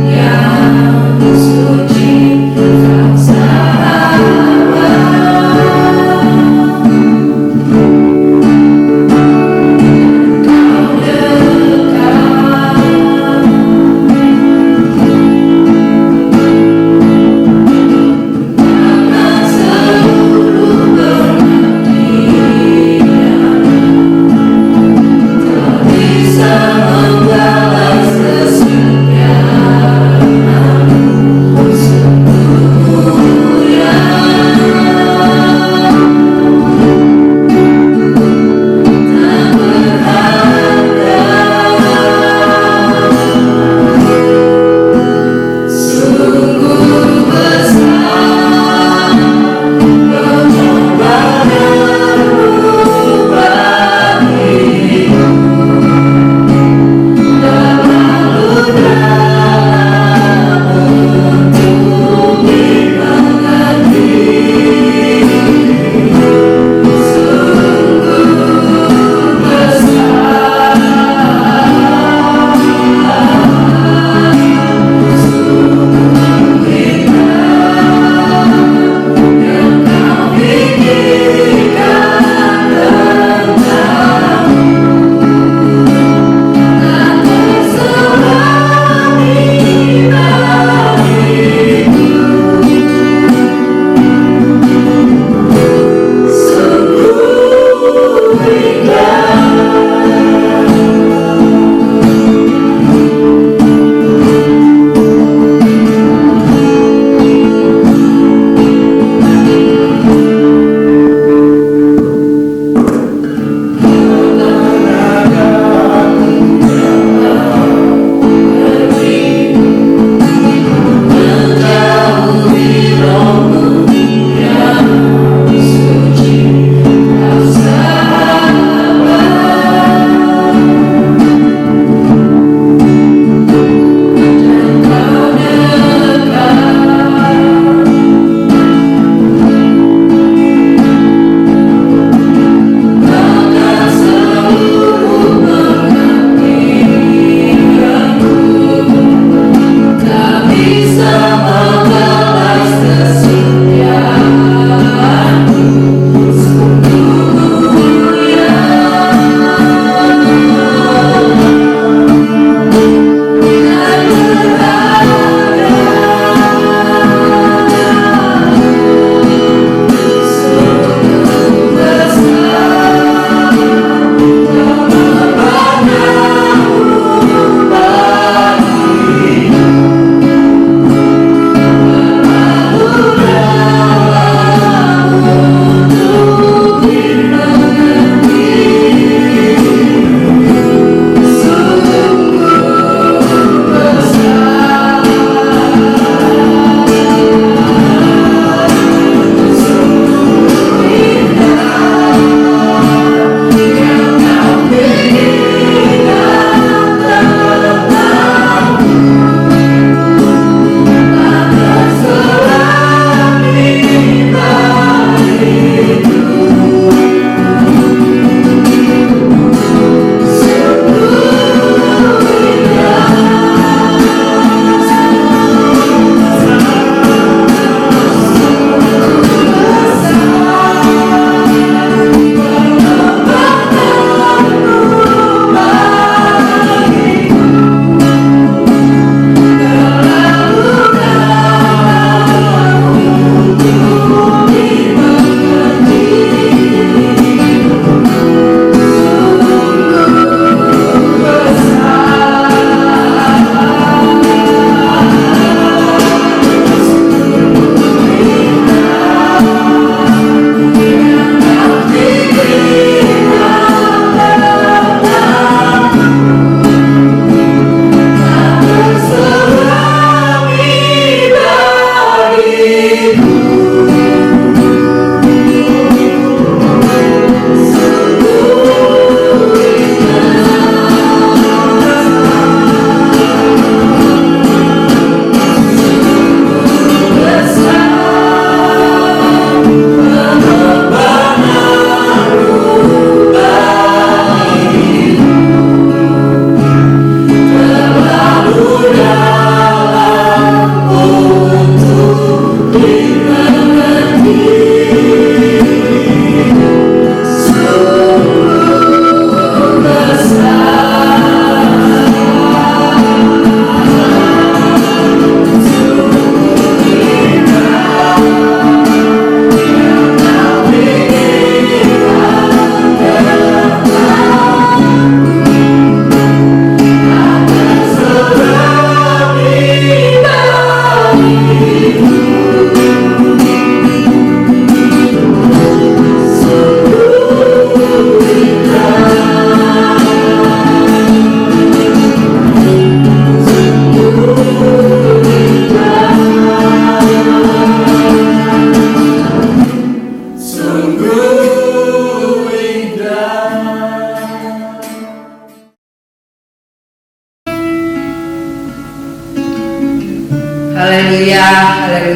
Yang suci, bangsa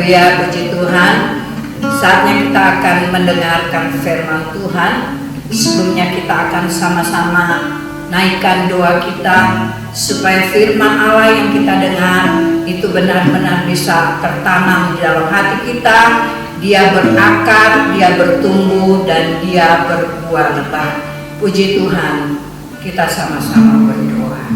Haleluya, puji Tuhan. Saatnya kita akan mendengarkan firman Tuhan. Sebelumnya kita akan sama-sama naikkan doa kita supaya firman Allah yang kita dengar itu benar-benar bisa tertanam di dalam hati kita. Dia berakar, dia bertumbuh, dan dia berbuah lebat. Puji Tuhan, kita sama-sama berdoa.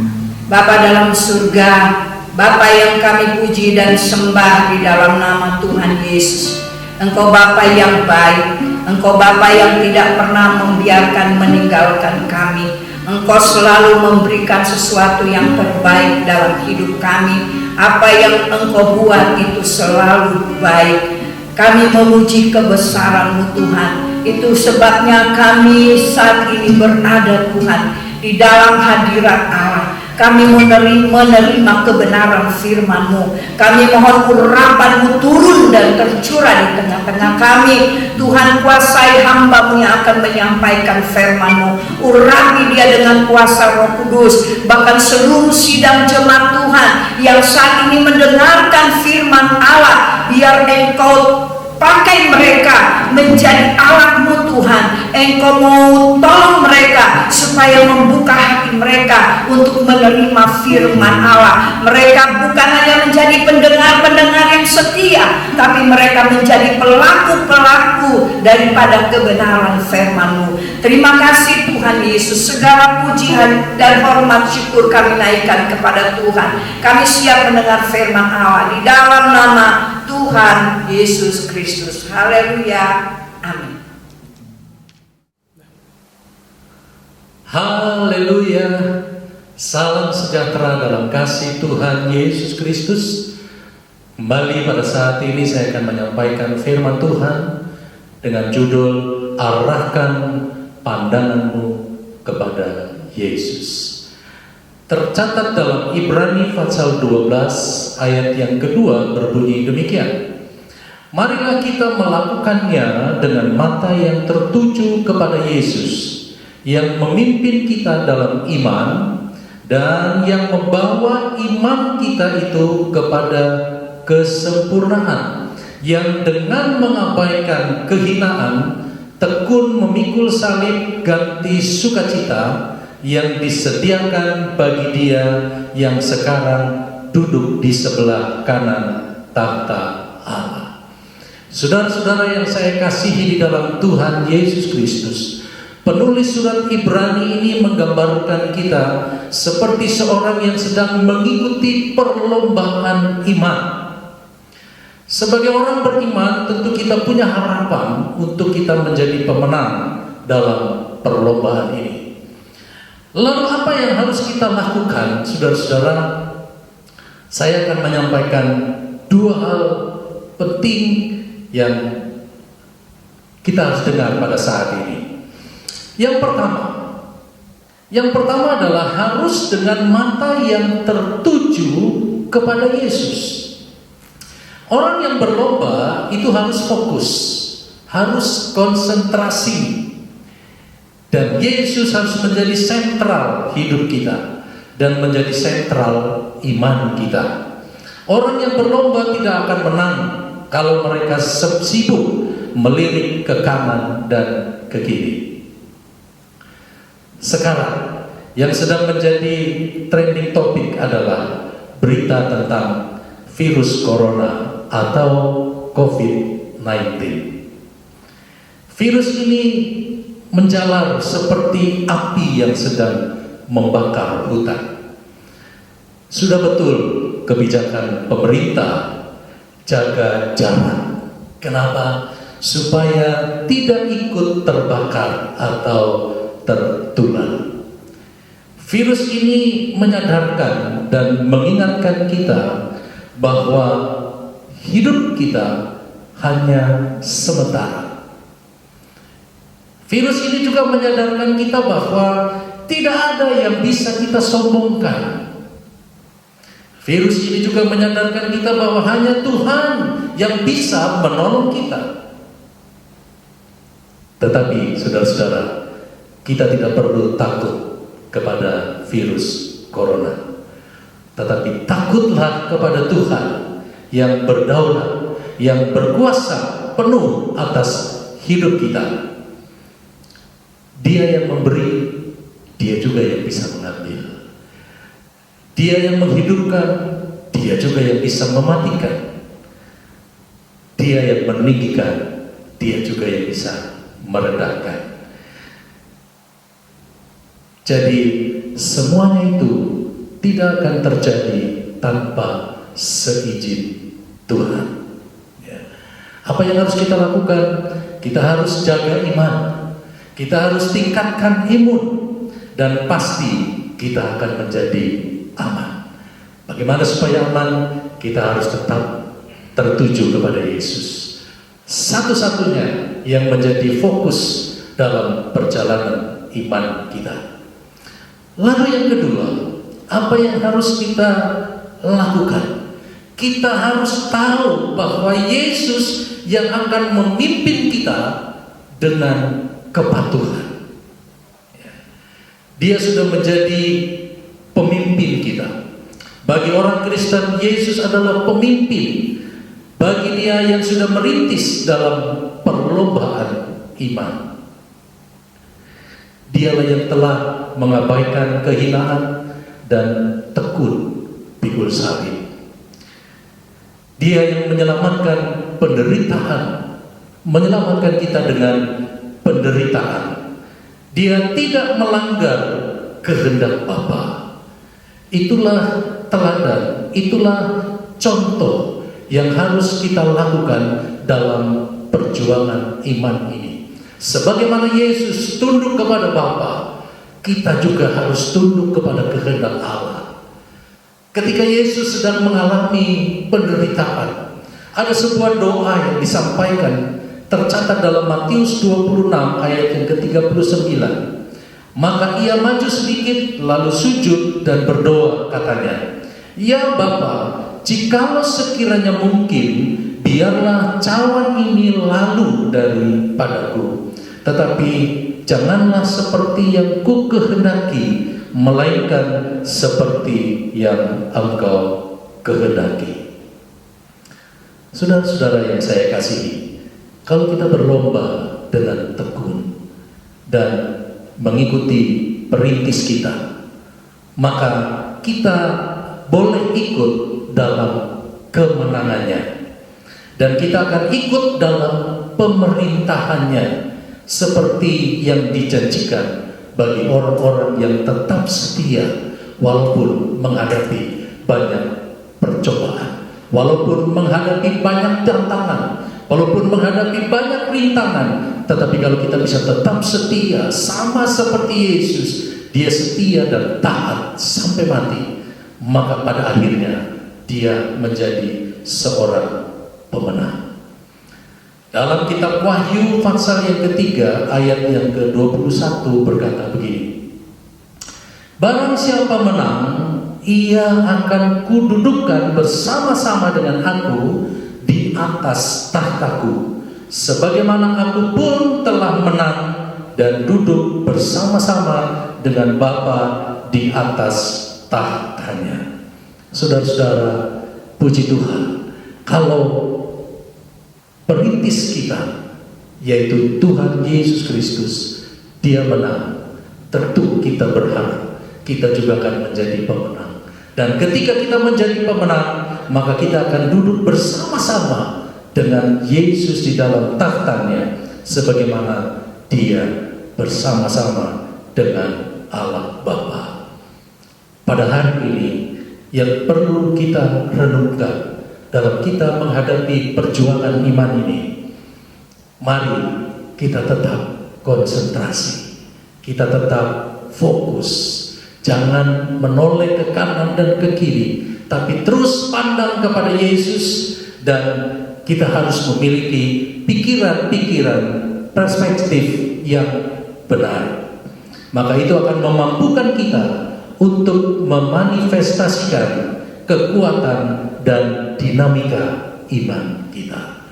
Bapa dalam surga, Bapa yang kami puji dan sembah di dalam nama Tuhan Yesus. Engkau Bapa yang baik, Engkau Bapa yang tidak pernah membiarkan meninggalkan kami. Engkau selalu memberikan sesuatu yang terbaik dalam hidup kami. Apa yang Engkau buat itu selalu baik. Kami memuji kebesaran-Mu Tuhan. Itu sebabnya kami saat ini berada Tuhan di dalam hadirat Allah. Kami menerima kebenaran firman-Mu. Kami mohon urapan-Mu turun dan tercurah di tengah-tengah kami. Tuhan, kuasai hamba-Mu yang akan menyampaikan firman-Mu. Urapi dia dengan kuasa Roh Kudus. Bahkan seluruh sidang jemaat Tuhan yang saat ini mendengarkan firman Allah, biar Engkau pakai mereka menjadi alat-Mu Tuhan. Engkau mau tolong mereka supaya membuka hati mereka untuk menerima firman Allah. Mereka bukan hanya menjadi pendengar-pendengar yang setia, tapi mereka menjadi pelaku-pelaku daripada kebenaran firman-Mu. Terima kasih Tuhan Yesus. Segala pujian dan hormat syukur kami naikkan kepada Tuhan. Kami siap mendengar firman Allah di dalam nama Tuhan Yesus Kristus. Haleluya. Amin. Haleluya. Salam sejahtera dalam kasih Tuhan Yesus Kristus. Kembali pada saat ini saya akan menyampaikan firman Tuhan dengan judul Arahkan Pandanganmu kepada Yesus. Tercatat dalam Ibrani pasal 12 ayat yang kedua berbunyi demikian. Marilah kita melakukannya dengan mata yang tertuju kepada Yesus, yang memimpin kita dalam iman dan yang membawa iman kita itu kepada kesempurnaan, yang dengan mengabaikan kehinaan tekun memikul salib ganti sukacita yang disediakan bagi Dia yang sekarang duduk di sebelah kanan tahta Allah. Saudara-saudara yang saya kasihi di dalam Tuhan Yesus Kristus, penulis surat Ibrani ini menggambarkan kita seperti seorang yang sedang mengikuti perlombaan iman. Sebagai orang beriman, tentu kita punya harapan untuk kita menjadi pemenang dalam perlombaan ini. Lalu apa yang harus kita lakukan, saudara-saudara? Saya akan menyampaikan dua hal penting yang kita harus dengar pada saat ini. Yang pertama adalah harus dengan mata yang tertuju kepada Yesus. Orang yang berlomba itu harus fokus, harus konsentrasi. Dan Yesus harus menjadi sentral hidup kita dan menjadi sentral iman kita. Orang yang berlomba tidak akan menang kalau mereka sibuk melirik ke kanan dan ke kiri. Sekarang yang sedang menjadi trending topik adalah berita tentang virus corona atau COVID-19. Virus ini menjalar seperti api yang sedang membakar hutan. Sudah betul kebijakan pemerintah jaga jarak. Kenapa? Supaya tidak ikut terbakar atau tertular. Virus ini menyadarkan dan mengingatkan kita bahwa hidup kita hanya sementara. Virus ini juga menyadarkan kita bahwa tidak ada yang bisa kita sombongkan. Virus ini juga menyadarkan kita bahwa hanya Tuhan yang bisa menolong kita. Tetapi saudara-saudara, kita tidak perlu takut kepada virus corona. Tetapi takutlah kepada Tuhan yang berdaulat, yang berkuasa penuh atas hidup kita. Dia yang memberi, Dia juga yang bisa mengambil. Dia yang menghidupkan, Dia juga yang bisa mematikan. Dia yang meninggikan, Dia juga yang bisa merendahkan. Jadi semuanya itu tidak akan terjadi tanpa seizin Tuhan. Ya. Apa yang harus kita lakukan? Kita harus jaga iman, kita harus tingkatkan imun, dan pasti kita akan menjadi aman. Bagaimana supaya aman? Kita harus tetap tertuju kepada Yesus, satu-satunya yang menjadi fokus dalam perjalanan iman kita. Lalu yang kedua, apa yang harus kita lakukan? Kita harus tahu bahwa Yesus yang akan memimpin kita dengan kepatuhan. Dia sudah menjadi pemimpin kita. Bagi orang Kristen, Yesus adalah pemimpin. Bagi dia yang sudah merintis dalam perlombaan iman, Dialah yang telah mengabaikan kehinaan dan tekun pikul salib. Dia yang menyelamatkan penderitaan, menyelamatkan kita dengan penderitaan. Dia tidak melanggar kehendak Bapa. Itulah teladan, itulah contoh yang harus kita lakukan dalam perjuangan iman ini. Sebagaimana Yesus tunduk kepada Bapa, kita juga harus tunduk kepada kehendak Allah. Ketika Yesus sedang mengalami penderitaan, ada sebuah doa yang disampaikan, tercatat dalam Matius 26 ayat yang ke-39. Maka ia maju sedikit lalu sujud dan berdoa, katanya, "Ya Bapa, jikalau sekiranya mungkin, biarlah cawan ini lalu daripadaku, tetapi janganlah seperti yang ku kehendaki, melainkan seperti yang Engkau kehendaki." Saudara-saudara yang saya kasihi, kalau kita berlomba dengan tekun dan mengikuti perintis kita, maka kita boleh ikut dalam kemenangannya, dan kita akan ikut dalam pemerintahannya seperti yang dijanjikan bagi orang-orang yang tetap setia walaupun menghadapi banyak percobaan, walaupun menghadapi banyak tantangan, walaupun menghadapi banyak rintangan. Tetapi kalau kita bisa tetap setia, sama seperti Yesus, dia setia dan taat sampai mati, maka pada akhirnya dia menjadi seorang pemenang. Dalam kitab Wahyu pasal yang ketiga ayat yang ke-21 berkata begini, "Barang siapa menang, ia akan kududukkan bersama-sama dengan aku di atas tahtaku, sebagaimana aku pun telah menang dan duduk bersama-sama dengan Bapa di atas tahtanya." Saudara-saudara, puji Tuhan, kalau perintis kita, yaitu Tuhan Yesus Kristus, dia menang, tentu kita berharap kita juga akan menjadi pemenang. Dan ketika kita menjadi pemenang, maka kita akan duduk bersama-sama dengan Yesus di dalam tahtanya, sebagaimana dia bersama-sama dengan Allah Bapa. Pada hari ini yang perlu kita renungkan dalam kita menghadapi perjuangan iman ini, mari kita tetap konsentrasi, kita tetap fokus, jangan menoleh ke kanan dan ke kiri, tapi terus pandang kepada Yesus. Dan kita harus memiliki pikiran-pikiran, perspektif yang benar. Maka itu akan memampukan kita untuk memanifestasikan kekuatan dan dinamika iman kita.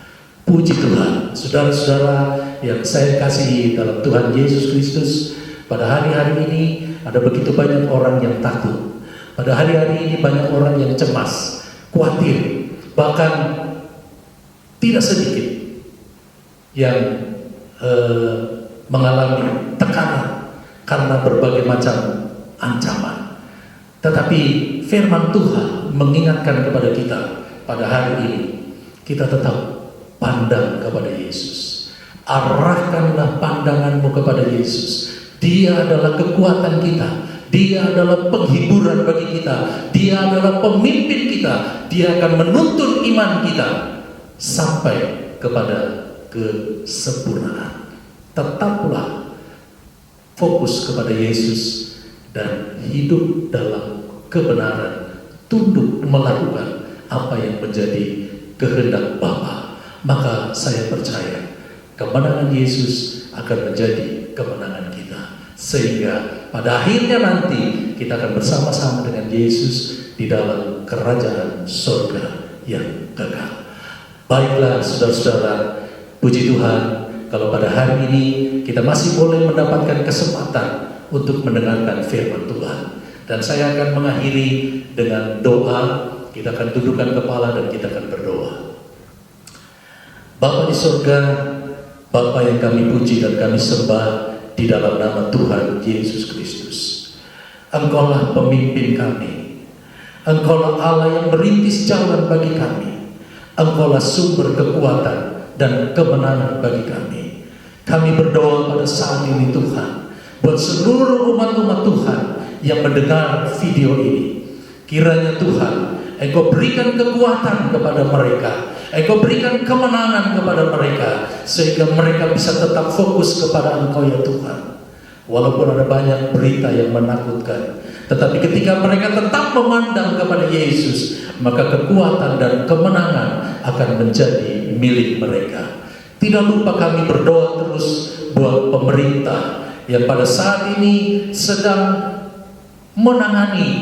Puji Tuhan, saudara-saudara yang saya kasihi dalam Tuhan Yesus Kristus, pada hari-hari ini ada begitu banyak orang yang takut. Pada hari-hari ini banyak orang yang cemas, khawatir, bahkan tidak sedikit yang mengalami tekanan karena berbagai macam ancaman. Tetapi firman Tuhan mengingatkan kepada kita pada hari ini, kita tetap pandang kepada Yesus. Arahkanlah pandanganmu kepada Yesus. Dia adalah kekuatan kita. Dia adalah penghiburan bagi kita. Dia adalah pemimpin kita. Dia akan menuntun iman kita sampai kepada kesempurnaan. Tetaplah fokus kepada Yesus dan hidup dalam kebenaran, tunduk melakukan apa yang menjadi kehendak Bapa. Maka saya percaya kemenangan Yesus akan menjadi kemenangan kita, sehingga pada akhirnya nanti kita akan bersama-sama dengan Yesus di dalam kerajaan surga yang kekal. Baiklah saudara-saudara, puji Tuhan kalau pada hari ini kita masih boleh mendapatkan kesempatan untuk mendengarkan firman Tuhan. Dan saya akan mengakhiri dengan doa. Kita akan tundukkan kepala dan kita akan berdoa. Bapa di surga, Bapa yang kami puji dan kami sembah di dalam nama Tuhan Yesus Kristus. Engkaulah pemimpin kami. Engkaulah Allah yang merintis jalan bagi kami. Engkaulah sumber kekuatan dan kemenangan bagi kami. Kami berdoa pada saat ini Tuhan, buat seluruh umat-umat Tuhan yang mendengar video ini. Kiranya Tuhan, Engkau berikan kekuatan kepada mereka. Engkau berikan kemenangan kepada mereka, sehingga mereka bisa tetap fokus kepada Engkau ya Tuhan. Walaupun ada banyak berita yang menakutkan, tetapi ketika mereka tetap memandang kepada Yesus, maka kekuatan dan kemenangan akan menjadi milik mereka. Tidak lupa kami berdoa terus buat pemerintah yang pada saat ini sedang menangani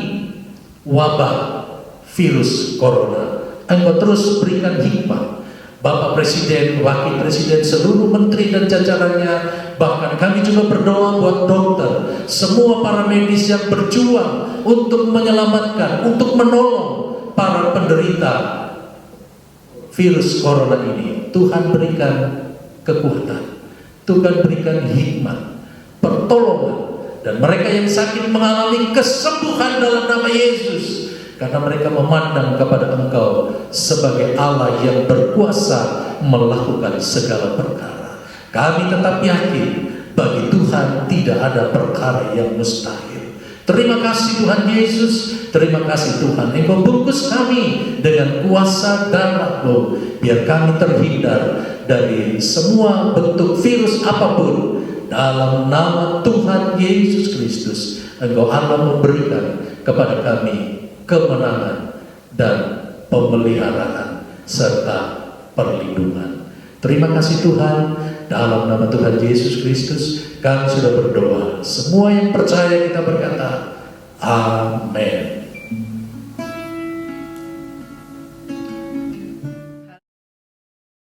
wabah virus corona. Engkau terus berikan hikmah. Bapak Presiden, Wakil Presiden, seluruh menteri dan jajarannya, bahkan kami juga berdoa buat dokter, semua para medis yang berjuang untuk menyelamatkan, untuk menolong para penderita virus corona ini. Tuhan berikan kekuatan, Tuhan berikan hikmat, pertolongan, dan mereka yang sakit mengalami kesembuhan dalam nama Yesus, karena mereka memandang kepada Engkau sebagai Allah yang berkuasa melakukan segala perkara. Kami tetap yakin bagi Tuhan tidak ada perkara yang mustahil. Terima kasih Tuhan Yesus, terima kasih Tuhan, Engkau bungkus kami dengan kuasa darah-Mu, biar kami terhindar dari semua bentuk virus apapun. Dalam nama Tuhan Yesus Kristus, Engkau Allah memberikan kepada kami kemenangan dan pemeliharaan serta perlindungan. Terima kasih Tuhan, dalam nama Tuhan Yesus Kristus kami sudah berdoa. Semua yang percaya kita berkata, Amin.